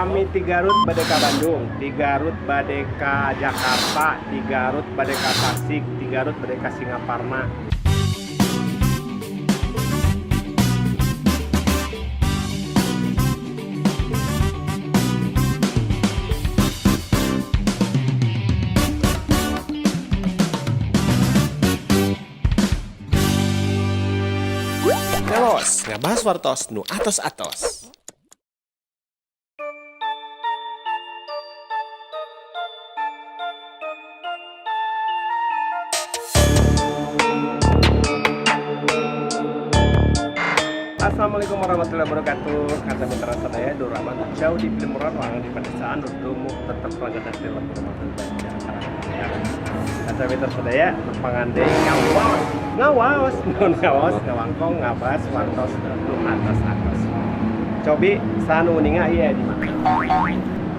Upami di Garut bade ka Bandung, di Garut bade ka Jakarta, di Garut bade ka Tasik, di Garut bade ka Singaparna. Ngelos, ngabahas wartos nu atos-atos. Assalamualaikum warahmatullahi wabarakatuh. Kata mitra sadaya Doraman jauh di Pilimuran wangan di pedesaan Dumu tetap pelanggan film rumah baca karang. Kata mitra sadaya pangandeng ngawas ngawangkong ngabas wartos nu atos-atos. Cobi sanu ninga iya di mana?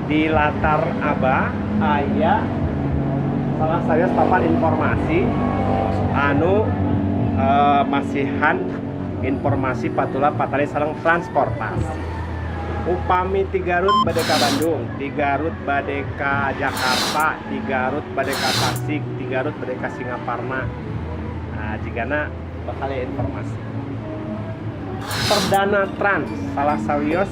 Di latar Aba aya salah saya papan informasi anu masihan informasi patula patali sareng transportasi. Upami di Garut bade ka Bandung, di Garut bade ka Jakarta, di Garut bade ka Tasik, di Garut bade ka Singaparna. Nah, jigana bakal informasi. Perdana Trans salah sawios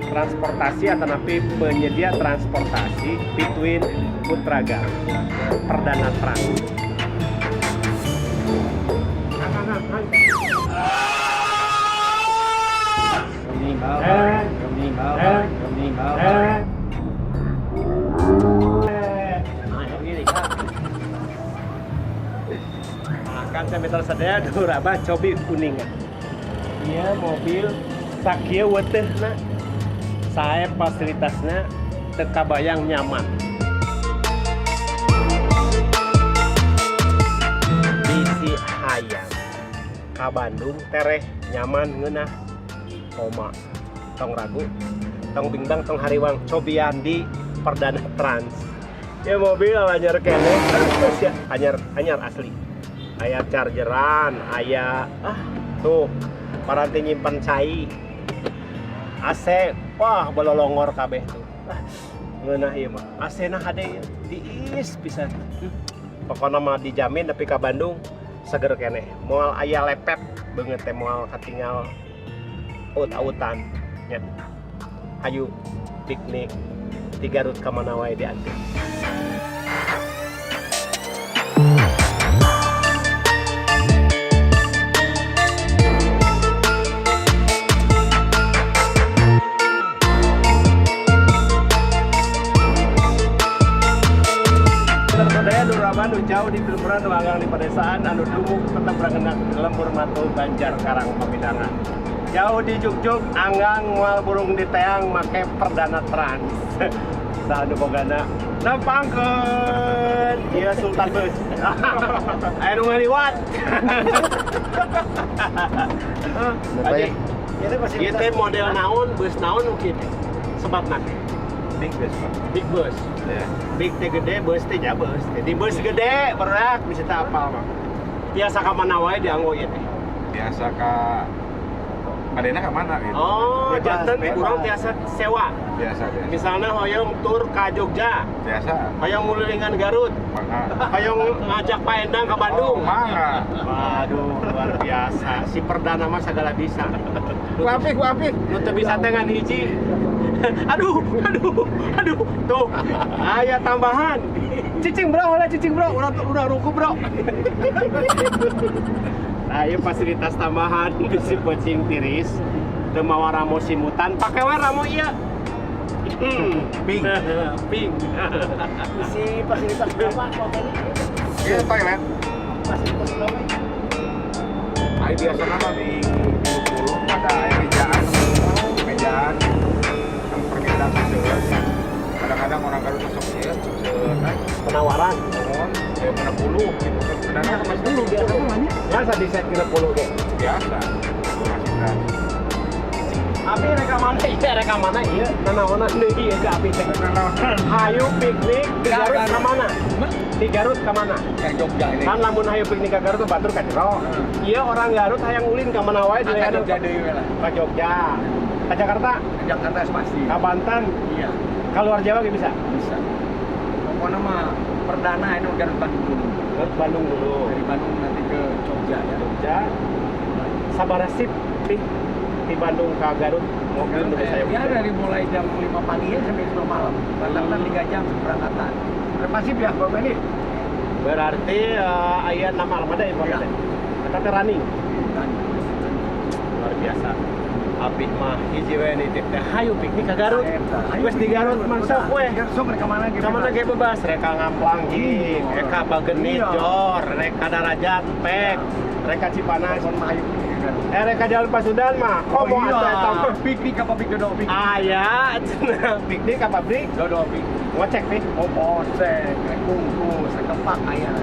transportasi atau napi penyedia transportasi between Putra Garut. Perdana Trans. Kan saya meter sadaya Doraba cobi kuningan. Iya mobil sakieu weuteuhna. Sae fasilitasnya teu kabayang nyaman. Bisi hayang ka Bandung tereh nyaman ngeunah koma tong ragu tong bingbang tong hariwang cobian di Perdana Trans ya mobil anyar kene anyar asli aya chargeran aya tuh paranti nyimpen cai AC wah bololongor kabeh tuh ngeunah ieu mah AC na hade diis pisan pokona mah dijamin tapi ka Bandung seger keneh moal aya lepet beungeut teh moal katinggal out-outan nya ayo piknik di Garut ka mana wae diantar. Sadaya Doraman jauh di Pilimuran wangang di pedesaan anu dumuk tetep rangenak lembur matu Banjar Karang Pamindangan. Jauh di Jukjuk anggang moal burung di teang make Perdana Trans. Sanu bogana nampangkeun ieu Sultan Bus. Aya nu ngaliwat. Aji, ieu teh model naon, bus naon mungkin sebabna? Big bus. Big bus. Big teh gede, bus teh nya bus. Jadi bus gede berak bisa teh apal mah. Biasa ka mana wae dianggo ieu teh? Biasa ka Madena ke mana gitu? Oh, janten kurang biasa sewa. Biasa. Misalnya hoyong tur ke Jogja. Biasa. Hoyong mulilingan Garut. Hoyong ngajak Pak Endang ke Bandung. Oh, mangga. Waduh, luar biasa. Si Perdana mah segala bisa. Ku apik. Nu teu bisa teh ngan hiji. Aduh. Tuh, aya tambahan. Cicing bro, udah ruku bro. Nah, ini fasilitas tambahan bisi pocing tiris teu mawa ramo simutan pake we ramo ieu pink Isi fasilitas berapa hotel ini? Iya, toilet. Fasilitas berapa? Ai biasa mah di 20 ada mejaan yang permintaan seueur. Kadang-kadang orang Garut masuk ieu seueur penawaran ya 60 gitu. Kadang-kadang masih dulu Biasa namanya? biasa di set 30 ge biasa. Masih gratis. Api rekaman ieu nanaonan deui ieu ka api teh hayu piknik di Garut ka mana? Di Garut ka mana? Kayak Jogja ini. Kan lamun hayu piknik ka Garut batur ka jero. Ieu orang Garut hayang ulin ka mana wae di Jogja deui we lah. Ka Jogja. Ke Jakarta, Jakarta pasti. ke Banten, Iya, ke luar Jawa gitu bisa. bisa. Pokoknya mah perdana ini Garut Bandung dulu. Ke Bandung dulu. Dari Bandung nanti ke Jogja ya. Jogja, sabar sip di Bandung ke Garut mobil menurut saya. Ya dari mulai jam 5 pagi ya sampai 10 malam. Rata-rata 3 jam keberangkatan. Pasif ya Bapak ini. Berarti ayat 6 armada ya Pak? Iya. Kita running. Dan Luar biasa. Apik mah hiji we nitip teh hayu piknik ke Garut. Wes di Garut masuk we. Sok mereka mana gitu. Ka mana ge bebas reka ngamplang gih, reka Bagenit Iya. Jor, reka Darajat Pek, reka Cipanas. Kon mah ayo piknik kan. Reka Jalan Pasundan mah. Komo atuh eta mah. Piknik apa piknik dodo piknik. Aya cenah piknik ka pabrik. Dodo piknik. Ngocek nih. Oh, posek, bungkus, sekepak aya.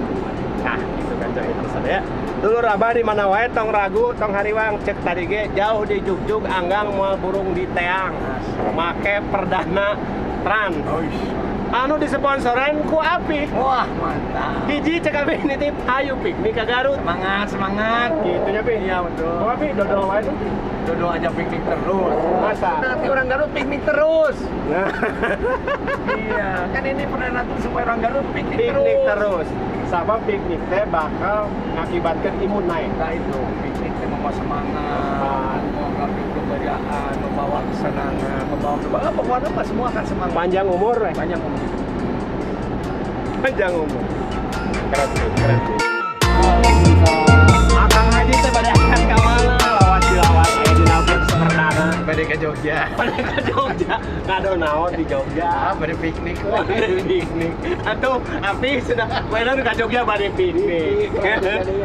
Nah, gitu kan coy itu ya. Dulu Abah di mana wae tong ragu, tong hariwang cek tadi ge jauh di Jugjug anggang moal burung di teang. Make perdana Trans. Anu disponsoran ku Api. Wah, mantap. Hiji cek abi nitip hayu piknik ke Garut. Semangat, semangat. Gitu nya Pi. Iya, betul. Ku Api dodol wae tuh. Dodo aja piknik terus. Masa? Nanti orang Garut piknik terus. Nah, Iya, kan ini perdana tuh supaya orang Garut piknik, piknik terus. Sabab piknik teh bakal ngakibatkan imun naik. Nah itu, piknik teh membawa semangat, membawa grafik kebahagiaan, membawa kesenangan, membawa pokoknya apa semua akan semangat. Panjang umur we. Banyak ngomong gitu. Panjang umur. Keren sih, keren sih. Akang Haji teh pada akan ka mana? Lawan dilawat aya di Nabut perdana. Bade ke Jogja. Pada ke Jogja. Ngado naon di Jogja. Bade piknik. Bade piknik. Atuh, Api sudah mainan ke Jogja bade piknik.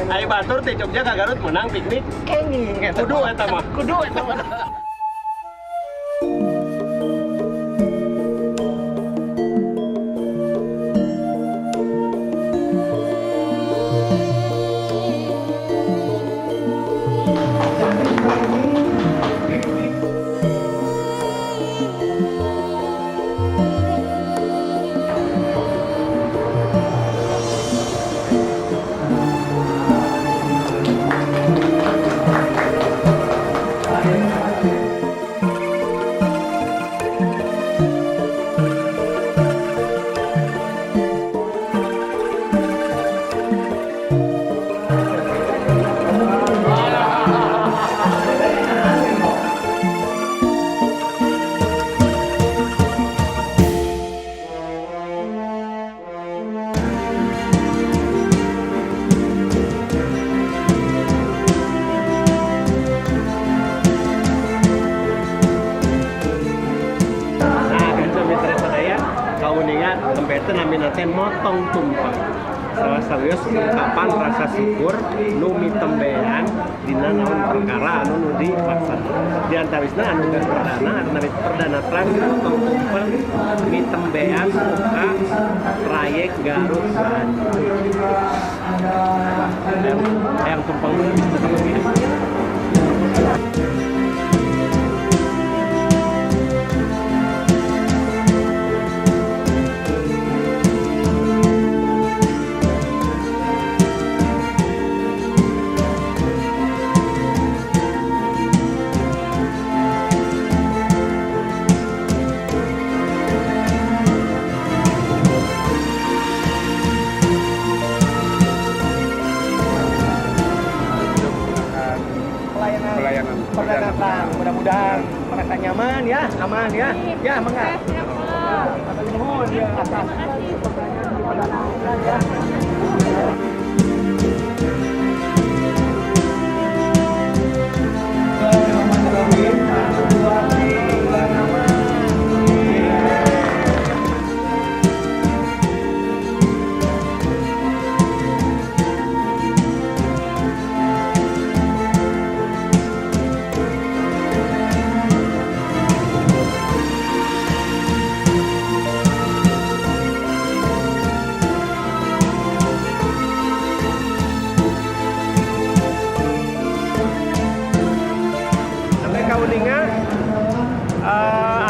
Ayo batur teh Jogja ka Garut menang piknik. Kenging. Kudu eta mah. Kudu eta mah. Tempete nami nanti motong tumpeng. Serius ungkapan rasa syukur nu mitembean dina naon perkara anu nu dilaksanakan. Di antawisna anu geus perdana anu perdana Trans motong tumpeng mitembean muka trayek Garut Bandung. Yang tumpeng Pelayanan. perdana Trans. Mudah-mudahan merasa nyaman ya, aman ya. Ya, mangga. Nuhun ya atas pertanyaan ya.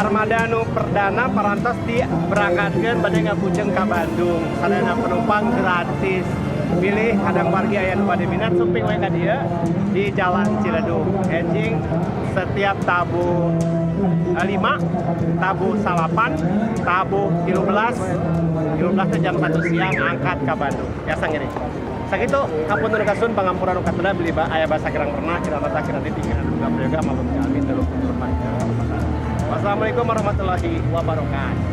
Armada nu perdana parantos diberangkatkeun bade ngapunjeng ka Bandung. Sadayana penumpang gratis. pilih kadang wargi aya nu bade minat suping we ka dieu di Jalan Ciledug. Enjing setiap tabu 5, tabu 8, tabu 13 jam 1 siang angkat ke Bandung. Ya sanggini. Sakitu hapunten kasun pangampuran nu katuna beli aya basa kirang pernah kira mata kira pikiran juga prayoga maupun kami telu. Wassalamualaikum warahmatullahi wabarakatuh.